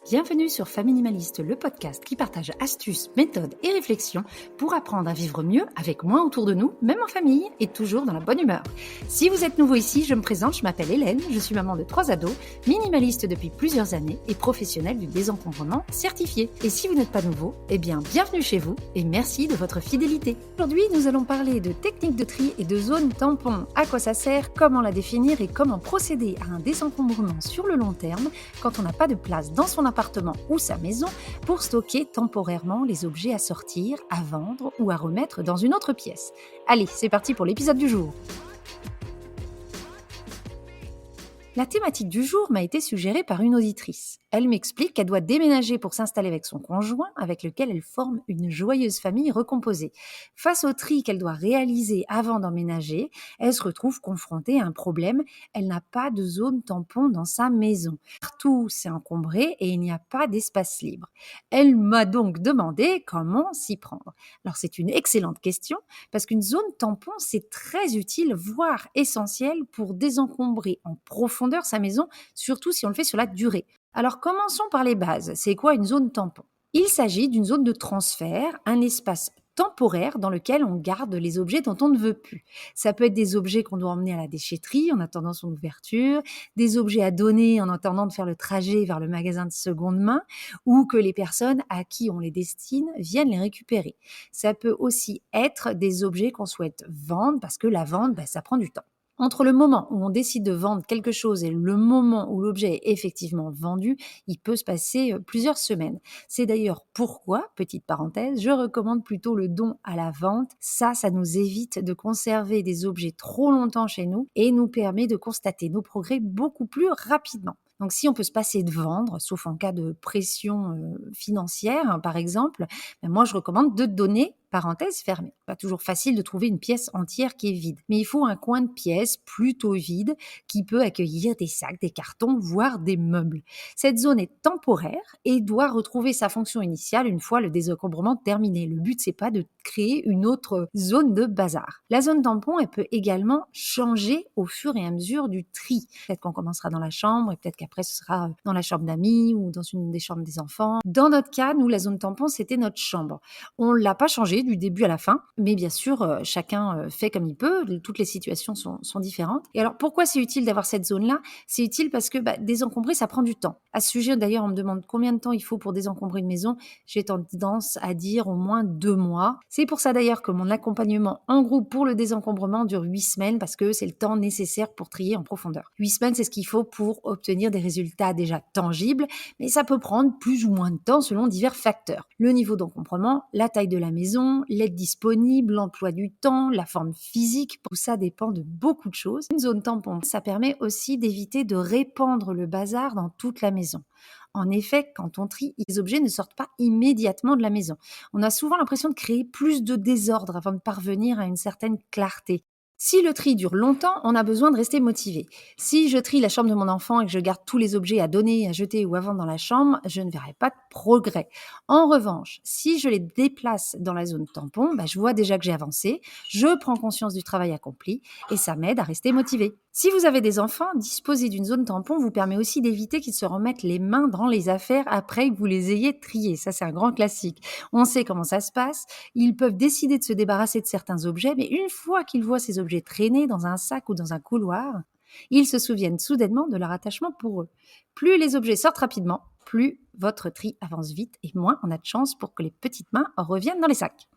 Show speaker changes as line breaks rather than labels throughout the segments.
Bienvenue sur Faminimaliste, le podcast qui partage astuces, méthodes et réflexions pour apprendre à vivre mieux avec moins autour de nous, même en famille et toujours dans la bonne humeur. Si vous êtes nouveau ici, je me présente, je m'appelle Hélène, je suis maman de 3 ados, minimaliste depuis plusieurs années et professionnelle du désencombrement certifiée. Et si vous n'êtes pas nouveau, bienvenue chez vous et merci de votre fidélité. Aujourd'hui, nous allons parler de techniques de tri et de zones tampons. À quoi ça sert, comment la définir et comment procéder à un désencombrement sur le long terme quand on n'a pas de place dans son appartement ou sa maison pour stocker temporairement les objets à sortir, à vendre ou à remettre dans une autre pièce. Allez, c'est parti pour l'épisode du jour. La thématique du jour m'a été suggérée par une auditrice. Elle m'explique qu'elle doit déménager pour s'installer avec son conjoint, avec lequel elle forme une joyeuse famille recomposée. Face au tri qu'elle doit réaliser avant d'emménager, elle se retrouve confrontée à un problème. Elle n'a pas de zone tampon dans sa maison. Partout, c'est encombré et il n'y a pas d'espace libre. Elle m'a donc demandé comment s'y prendre. Alors, c'est une excellente question parce qu'une zone tampon, c'est très utile, voire essentiel pour désencombrer en profondeur sa maison, surtout si on le fait sur la durée. Alors commençons par les bases. C'est quoi une zone tampon ? Il s'agit d'une zone de transfert, un espace temporaire dans lequel on garde les objets dont on ne veut plus. Ça peut être des objets qu'on doit emmener à la déchetterie en attendant son ouverture, des objets à donner en attendant de faire le trajet vers le magasin de seconde main ou que les personnes à qui on les destine viennent les récupérer. Ça peut aussi être des objets qu'on souhaite vendre parce que la vente, ça prend du temps. Entre le moment où on décide de vendre quelque chose et le moment où l'objet est effectivement vendu, il peut se passer plusieurs semaines. C'est d'ailleurs pourquoi, petite parenthèse, je recommande plutôt le don à la vente. Ça nous évite de conserver des objets trop longtemps chez nous et nous permet de constater nos progrès beaucoup plus rapidement. Donc si on peut se passer de vendre, sauf en cas de pression financière, par exemple, moi je recommande de donner, parenthèse fermée. Pas toujours facile de trouver une pièce entière qui est vide, mais il faut un coin de pièce plutôt vide qui peut accueillir des sacs, des cartons, voire des meubles. Cette zone est temporaire et doit retrouver sa fonction initiale une fois le désencombrement terminé. Le but, c'est pas de créer une autre zone de bazar. La zone tampon, elle peut également changer au fur et à mesure du tri. Peut-être qu'on commencera dans la chambre et peut-être qu'après ce sera dans la chambre d'amis ou dans une des chambres des enfants. Dans notre cas, nous, la zone tampon, c'était notre chambre. On l'a pas changé du début à la fin, mais bien sûr, chacun fait comme il peut. Toutes les situations sont différentes. Et alors, pourquoi c'est utile d'avoir cette zone-là ? C'est utile parce que désencombrer, ça prend du temps. À ce sujet, d'ailleurs, on me demande combien de temps il faut pour désencombrer une maison. J'ai tendance à dire au moins 2 mois. C'est pour ça d'ailleurs que mon accompagnement en groupe pour le désencombrement dure 8 semaines parce que c'est le temps nécessaire pour trier en profondeur. 8 semaines, c'est ce qu'il faut pour obtenir des résultats déjà tangibles, mais ça peut prendre plus ou moins de temps selon divers facteurs. Le niveau d'encombrement, la taille de la maison, l'aide disponible, l'emploi du temps, la forme physique, tout ça dépend de beaucoup de choses. Une zone tampon, ça permet aussi d'éviter de répandre le bazar dans toute la maison. En effet, quand on trie, les objets ne sortent pas immédiatement de la maison. On a souvent l'impression de créer plus de désordre avant de parvenir à une certaine clarté. Si le tri dure longtemps, on a besoin de rester motivé. Si je trie la chambre de mon enfant et que je garde tous les objets à donner, à jeter ou à vendre dans la chambre, je ne verrai pas de progrès. En revanche, si je les déplace dans la zone tampon, je vois déjà que j'ai avancé, je prends conscience du travail accompli et ça m'aide à rester motivé. Si vous avez des enfants, disposer d'une zone tampon vous permet aussi d'éviter qu'ils se remettent les mains dans les affaires après que vous les ayez triés. Ça, c'est un grand classique. On sait comment ça se passe. Ils peuvent décider de se débarrasser de certains objets, mais une fois qu'ils voient ces objets traîner dans un sac ou dans un couloir, ils se souviennent soudainement de leur attachement pour eux. Plus les objets sortent rapidement, plus votre tri avance vite et moins on a de chance pour que les petites mains reviennent dans les sacs.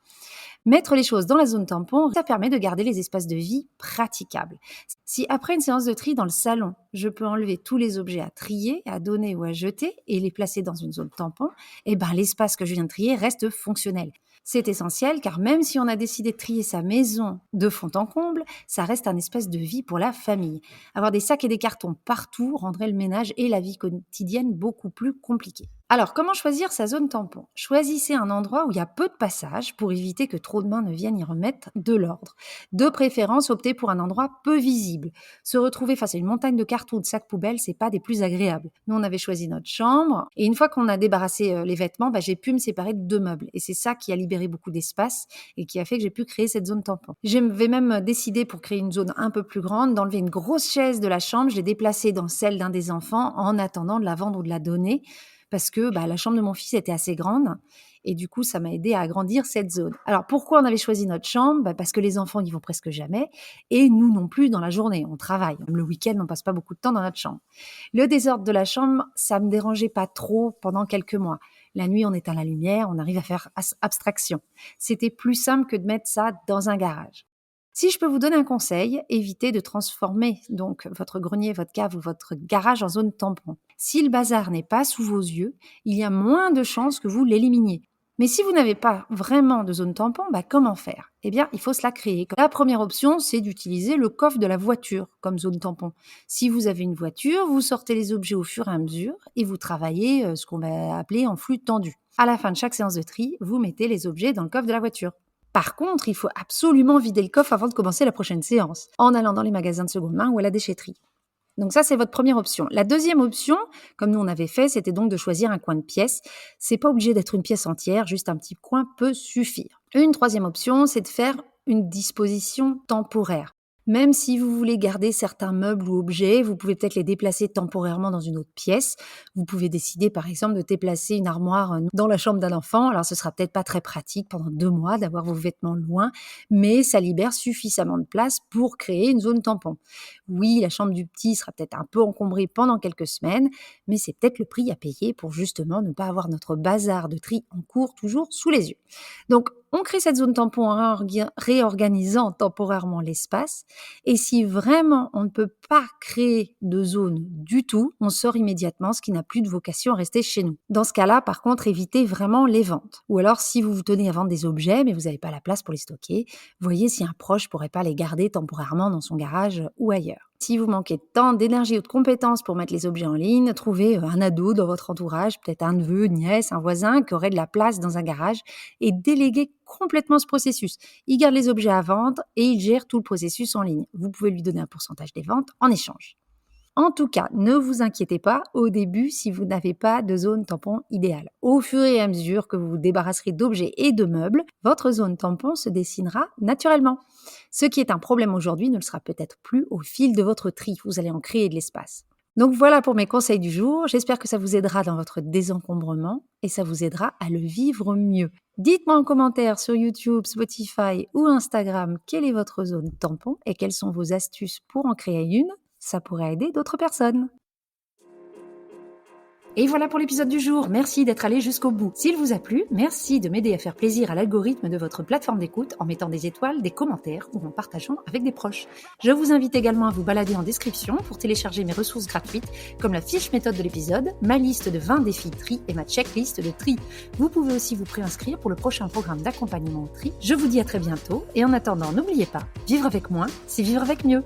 Mettre les choses dans la zone tampon, ça permet de garder les espaces de vie praticables. Si après une séance de tri dans le salon, je peux enlever tous les objets à trier, à donner ou à jeter et les placer dans une zone tampon, l'espace que je viens de trier reste fonctionnel. C'est essentiel car même si on a décidé de trier sa maison de fond en comble, ça reste un espace de vie pour la famille. Avoir des sacs et des cartons partout rendrait le ménage et la vie quotidienne beaucoup plus compliqués. Alors, comment choisir sa zone tampon ? Choisissez un endroit où il y a peu de passage pour éviter que trop de mains ne viennent y remettre de l'ordre. De préférence, optez pour un endroit peu visible. Se retrouver face à une montagne de cartons ou de sacs poubelles, c'est pas des plus agréables. Nous, on avait choisi notre chambre et une fois qu'on a débarrassé les vêtements, j'ai pu me séparer de 2 meubles. Et c'est ça qui a libéré beaucoup d'espace et qui a fait que j'ai pu créer cette zone tampon. J'avais même décidé pour créer une zone un peu plus grande d'enlever une grosse chaise de la chambre. Je l'ai déplacée dans celle d'un des enfants en attendant de la vendre ou de la donner. parce que la chambre de mon fils était assez grande et du coup, ça m'a aidé à agrandir cette zone. Alors, pourquoi on avait choisi notre chambre? Parce que les enfants n'y vont presque jamais et nous non plus dans la journée, on travaille. Même le week-end, on passe pas beaucoup de temps dans notre chambre. Le désordre de la chambre, ça me dérangeait pas trop pendant quelques mois. La nuit, on éteint la lumière, on arrive à faire abstraction. C'était plus simple que de mettre ça dans un garage. Si je peux vous donner un conseil, évitez de transformer donc votre grenier, votre cave ou votre garage en zone tampon. Si le bazar n'est pas sous vos yeux, il y a moins de chances que vous l'éliminiez. Mais si vous n'avez pas vraiment de zone tampon, comment faire? Eh bien, il faut se la créer. La première option, c'est d'utiliser le coffre de la voiture comme zone tampon. Si vous avez une voiture, vous sortez les objets au fur et à mesure et vous travaillez ce qu'on va appeler en flux tendu. À la fin de chaque séance de tri, vous mettez les objets dans le coffre de la voiture. Par contre, il faut absolument vider le coffre avant de commencer la prochaine séance, en allant dans les magasins de seconde main ou à la déchetterie. Donc ça, c'est votre première option. La deuxième option, comme nous on avait fait, c'était donc de choisir un coin de pièce. C'est pas obligé d'être une pièce entière, juste un petit coin peut suffire. Une troisième option, c'est de faire une disposition temporaire. Même si vous voulez garder certains meubles ou objets, vous pouvez peut-être les déplacer temporairement dans une autre pièce. Vous pouvez décider, par exemple, de déplacer une armoire dans la chambre d'un enfant. Alors, ce sera peut-être pas très pratique pendant 2 mois d'avoir vos vêtements loin, mais ça libère suffisamment de place pour créer une zone tampon. Oui, la chambre du petit sera peut-être un peu encombrée pendant quelques semaines, mais c'est peut-être le prix à payer pour justement ne pas avoir notre bazar de tri en cours toujours sous les yeux. Donc, on crée cette zone tampon en réorganisant temporairement l'espace. Et si vraiment on ne peut pas créer de zone du tout, on sort immédiatement, ce qui n'a plus de vocation à rester chez nous. Dans ce cas-là, par contre, évitez vraiment les ventes. Ou alors, si vous vous tenez à vendre des objets, mais vous n'avez pas la place pour les stocker, voyez si un proche pourrait pas les garder temporairement dans son garage ou ailleurs. Si vous manquez de temps, d'énergie ou de compétences pour mettre les objets en ligne, trouvez un ado dans votre entourage, peut-être un neveu, une nièce, un voisin qui aurait de la place dans un garage et déléguez complètement ce processus. Il garde les objets à vendre et il gère tout le processus en ligne. Vous pouvez lui donner un pourcentage des ventes en échange. En tout cas, ne vous inquiétez pas au début si vous n'avez pas de zone tampon idéale. Au fur et à mesure que vous vous débarrasserez d'objets et de meubles, votre zone tampon se dessinera naturellement. Ce qui est un problème aujourd'hui ne le sera peut-être plus au fil de votre tri. Vous allez en créer de l'espace. Donc voilà pour mes conseils du jour. J'espère que ça vous aidera dans votre désencombrement et ça vous aidera à le vivre mieux. Dites-moi en commentaire sur YouTube, Spotify ou Instagram quelle est votre zone tampon et quelles sont vos astuces pour en créer une. Ça pourrait aider d'autres personnes. Et voilà pour l'épisode du jour. Merci d'être allé jusqu'au bout. S'il vous a plu, merci de m'aider à faire plaisir à l'algorithme de votre plateforme d'écoute en mettant des étoiles, des commentaires ou en partageant avec des proches. Je vous invite également à vous balader en description pour télécharger mes ressources gratuites comme la fiche méthode de l'épisode, ma liste de 20 défis tri et ma checklist de tri. Vous pouvez aussi vous préinscrire pour le prochain programme d'accompagnement au tri. Je vous dis à très bientôt et en attendant, n'oubliez pas, vivre avec moins, c'est vivre avec mieux.